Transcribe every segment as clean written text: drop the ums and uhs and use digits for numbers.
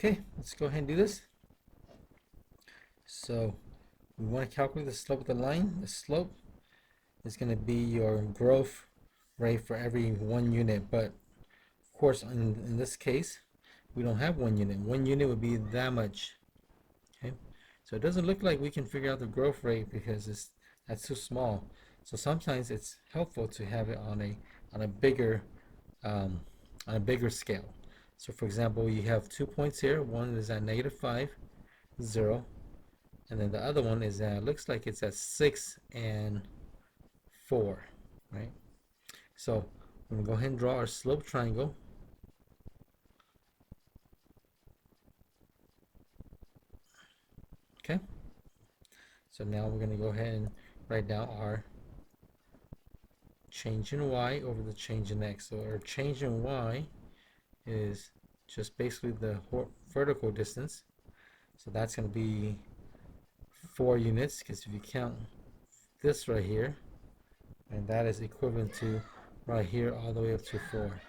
Okay, let's go ahead and do this. So we want to calculate the slope of the line. The slope is going to be your growth rate for every 1 unit, but of course in this case we don't have 1 unit. 1 unit would be that much. Okay, so it doesn't look like we can figure out the growth rate because that's too small. So sometimes it's helpful to have it on a bigger um, on a bigger scale. So for example, you have 2 points here. One is at -5, 0, and then the other one is at, looks like it's at 6 and 4, right? So we're going to go ahead and draw our slope triangle. Okay, so now we're going to go ahead and write down our change in y over the change in x. So our change in y is just basically the vertical distance. So that's going to be 4 units, because if you count this right here, and that is equivalent to right here all the way up to 4.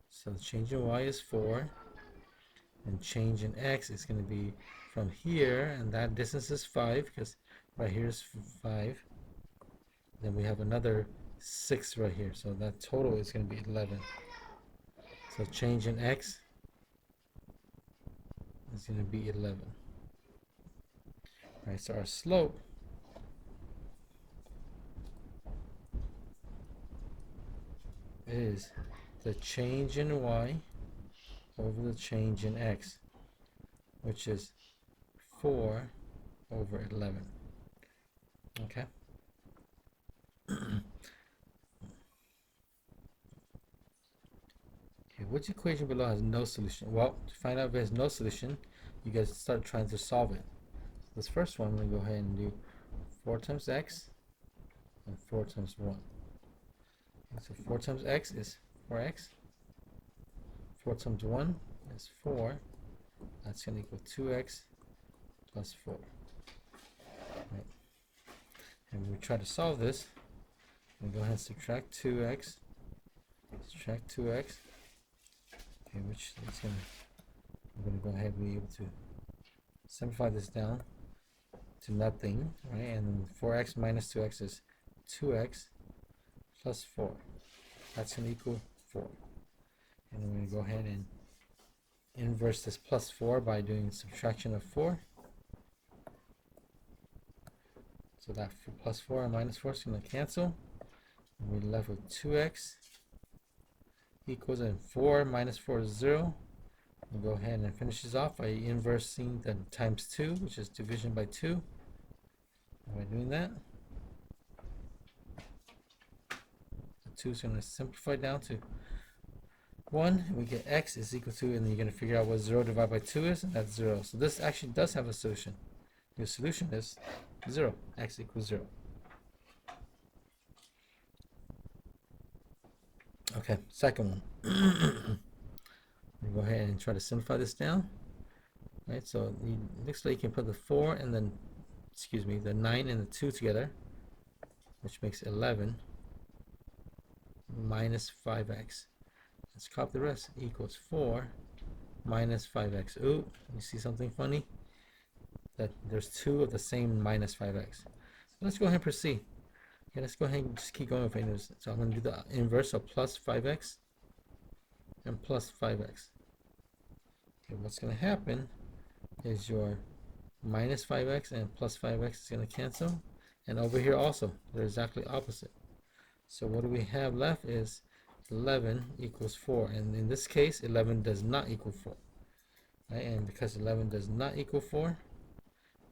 So the change in y is 4, and change in x is going to be from here, and that distance is 5, because right here is 5. Then we have another 6 right here, so that total is going to be 11. So change in x is going to be 11. All right, so our slope is the change in y over the change in x, which is 4 over 11. Okay. Okay, which equation below has no solution? Well, to find out if it has no solution, you guys start trying to solve it. This first one, I'm going to go ahead and do 4 times x and 4 times 1. Okay, so 4 times x is 4x. 4 times 1 is 4. That's going to equal 2x plus 4. Right. And when we try to solve this, we go ahead and subtract 2x. Subtract 2x. Okay, which is going to, we're going to go ahead and be able to simplify this down to nothing, right? And 4x minus 2x is 2x plus 4. That's going to equal 4. And then we're going to go ahead and inverse this plus 4 by doing subtraction of 4. So that plus 4 and minus 4 is going to cancel. And we're left with 2x equals, and 4 minus 4 is 0. We'll go ahead and finish this off by inversing the times 2, which is division by 2. And by doing that, the 2 is going to simplify down to 1. And we get x is equal to, and then you're going to figure out what 0 divided by 2 is, and that's 0. So this actually does have a solution. The solution is 0. X equals 0. Okay, second one. Go ahead and try to simplify this down. Right, so it looks like you can put the 4 and then, the 9 and the 2 together, which makes 11 minus 5x. Let's copy the rest. Equals 4 minus 5x. Ooh, you see something funny? That there's 2 of the same minus 5x. So let's go ahead and proceed. Okay, let's go ahead and just keep going with it. So I'm going to do the inverse of plus 5x and plus 5x. Okay, what's going to happen is your minus 5x and plus 5x is going to cancel. And over here also, they're exactly opposite. So what do we have left is 11 equals 4. And in this case, 11 does not equal 4. Right? And because 11 does not equal 4,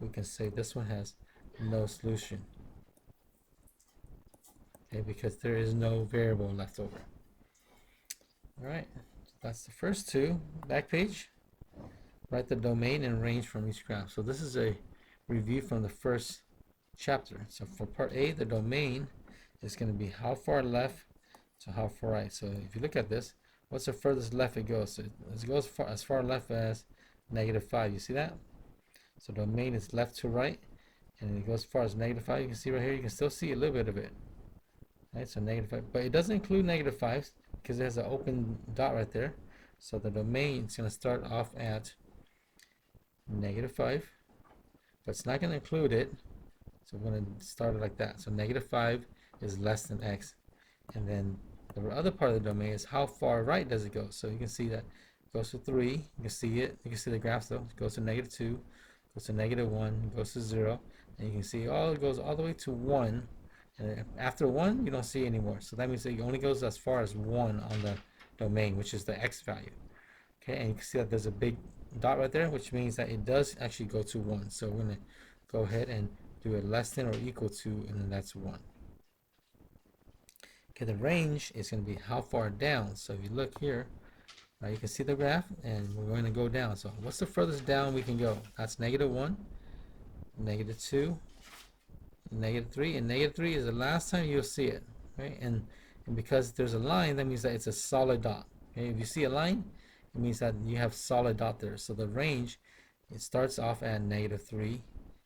we can say this one has no solution. Okay, because there is no variable left over. Alright, so that's the first two. Back page. Write the domain and range from each graph. So this is a review from the first chapter. So for part A, the domain is going to be how far left to how far right. So if you look at this, what's the furthest left it goes? So it goes as far left as -5. You see that? So domain is left to right, and it goes as far as -5. You can see right here, you can still see a little bit of it. Right, so -5, but it doesn't include -5 because it has an open dot right there. So the domain is going to start off at -5, but it's not going to include it. So we're going to start it like that. So -5 is less than x. And then the other part of the domain is how far right does it go. So you can see that it goes to 3. You can see it. You can see the graph though. It goes to -2, goes to -1, goes to 0. And you can see it goes all the way to 1. And after 1, you don't see anymore. So that means that it only goes as far as 1 on the domain, which is the x value. Okay, and you can see that there's a big dot right there, which means that it does actually go to 1. So we're going to go ahead and do it less than or equal to, and then that's 1. Okay, the range is going to be how far down. So if you look here, you can see the graph, and we're going to go down. So what's the furthest down we can go? That's -1, -2, -3, and -3 is the last time you'll see it, right? And because there's a line, that means that it's a solid dot. Okay? If you see a line, it means that you have solid dot there. So the range, it starts off at -3,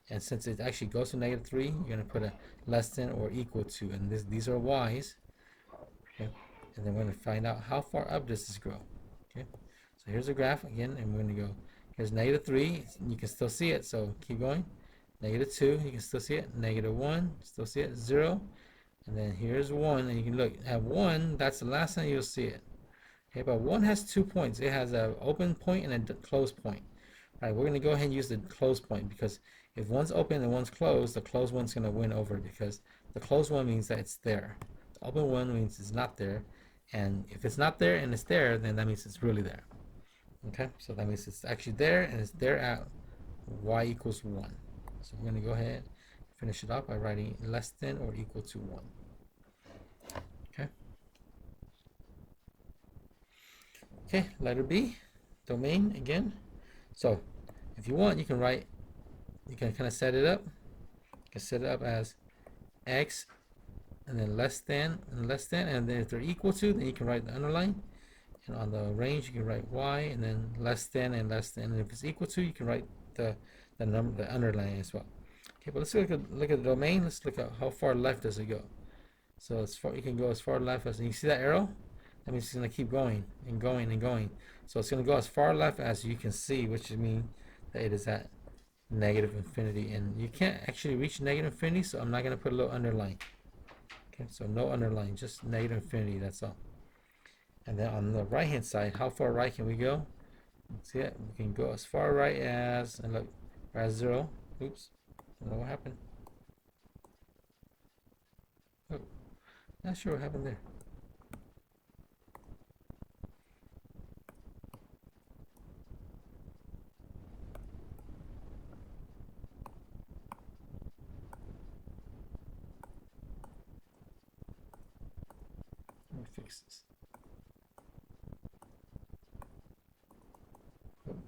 and since it actually goes to -3, you're going to put a less than or equal to, and these are y's. Okay? And then we're going to find out how far up does this grow. Okay, so here's a graph again, and we're going to go, here's -3, you can still see it, so keep going. -2, you can still see it. -1, still see it. 0, and then here's 1, and you can look at 1, that's the last time you'll see it. Okay, but 1 has 2 points. It has an open point and a closed point. All right, we're going to go ahead and use the closed point, because if one's open and one's closed, the closed one's going to win over, because the closed one means that it's there. The open one means it's not there, and if it's not there and it's there, then that means it's really there. Okay, so that means it's actually there, and it's there at y equals 1. So we're going to go ahead and finish it off by writing less than or equal to 1. Okay. Okay, letter B, domain again. So if you want, you can kind of set it up. You can set it up as x and then less than and less than, and then if they're equal to, then you can write the underline. And on the range, you can write y, and then less than and less than. And if it's equal to, you can write the underline as well. Okay, but let's look at the domain. Let's look at how far left does it go. So as far, you can go as far left as, and you see that arrow? That means it's going to keep going and going and going. So it's going to go as far left as you can see, which means that it is at -infinity. And you can't actually reach -infinity, so I'm not going to put a little underline. Okay, so no underline, just -infinity, that's all. And then on the right hand side, how far right can we go? See it? We can go as far right as, and look, as 0. Oops, I don't know what happened. Oh, not sure what happened there. Let me fix this. Oh.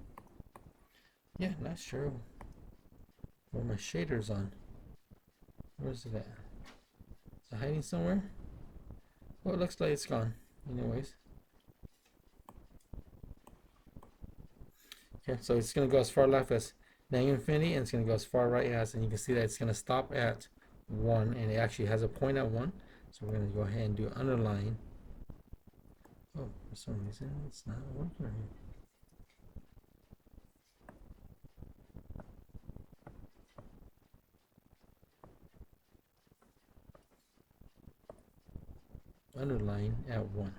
Yeah, not sure where my shader's on. Where's it at? Is it hiding somewhere? Well, it looks like it's gone. Anyways. Okay, so it's going to go as far left as -infinity, and it's going to go as far right as, and you can see that it's going to stop at 1, and it actually has a point at 1. So we're going to go ahead and do underline. Oh, for some reason it's not working right here. Underline at 1.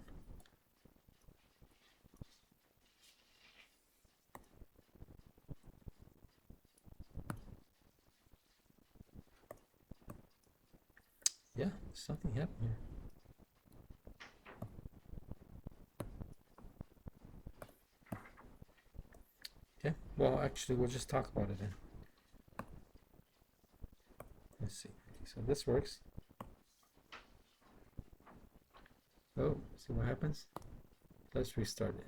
Yeah, something happened here. Okay, well, actually, we'll just talk about it then. Let's see. So this works. Oh, see what happens? Let's restart it.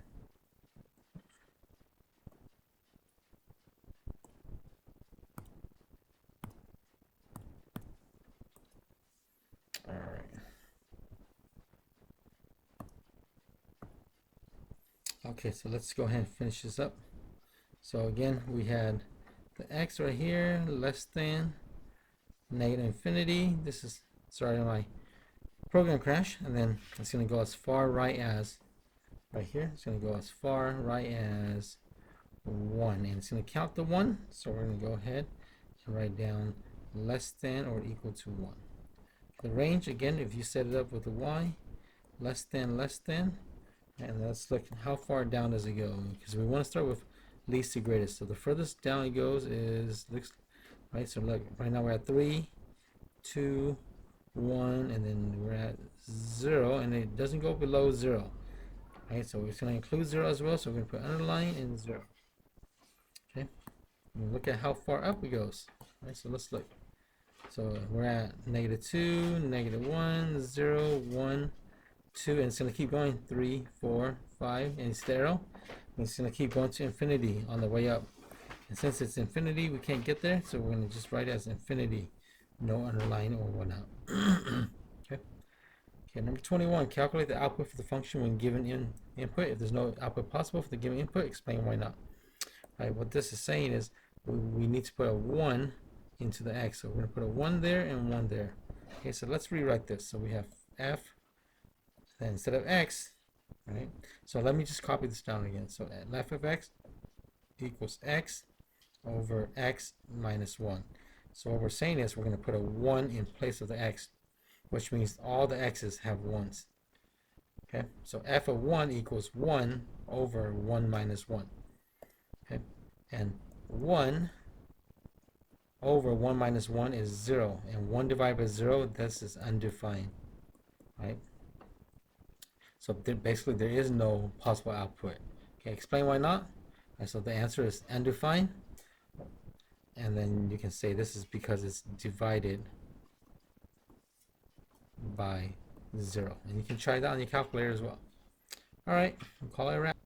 All right. Okay, so let's go ahead and finish this up. So again, we had the x right here, less than -infinity. This is, sorry, my program crash, and then it's going to go as far right as right here. It's going to go as far right as 1, and it's going to count the 1. So we're going to go ahead and write down less than or equal to 1. The range, again, if you set it up with a y, less than, and let's look how far down does it go, because we want to start with least to greatest. So the furthest down it goes is, looks right, so look, right now we're at 3, 2, 1, and then we're at 0, and it doesn't go below 0. Right, so it's going to include 0 as well, so we're going to put underline and 0. Okay, and look at how far up it goes. Right, so let's look. So we're at -2, -1, 0, 1, 2, and it's going to keep going 3, 4, 5, and it's the arrow. And it's going to keep going to infinity on the way up. And since it's infinity, we can't get there, so we're going to just write it as infinity, no underline or whatnot. Okay. Okay, number 21, calculate the output for the function when given input. If there's no output possible for the given input, explain why not. All right, what this is saying is we need to put a 1 into the x. So we're going to put a 1 there and 1 there. Okay, so let's rewrite this. So we have f, then instead of x, right? So let me just copy this down again. So f of x equals x over x minus 1. So what we're saying is we're going to put a 1 in place of the x, which means all the x's have 1s. Okay, so f of 1 equals 1 over 1 minus 1. Okay, and 1 over 1 minus 1 is 0, and 1 divided by 0, this is undefined, right? So basically there is no possible output. Okay, explain why not. Right, so the answer is undefined, and then you can say this is because it's divided by 0, and you can try that on your calculator as well. All right, we'll call it a wrap.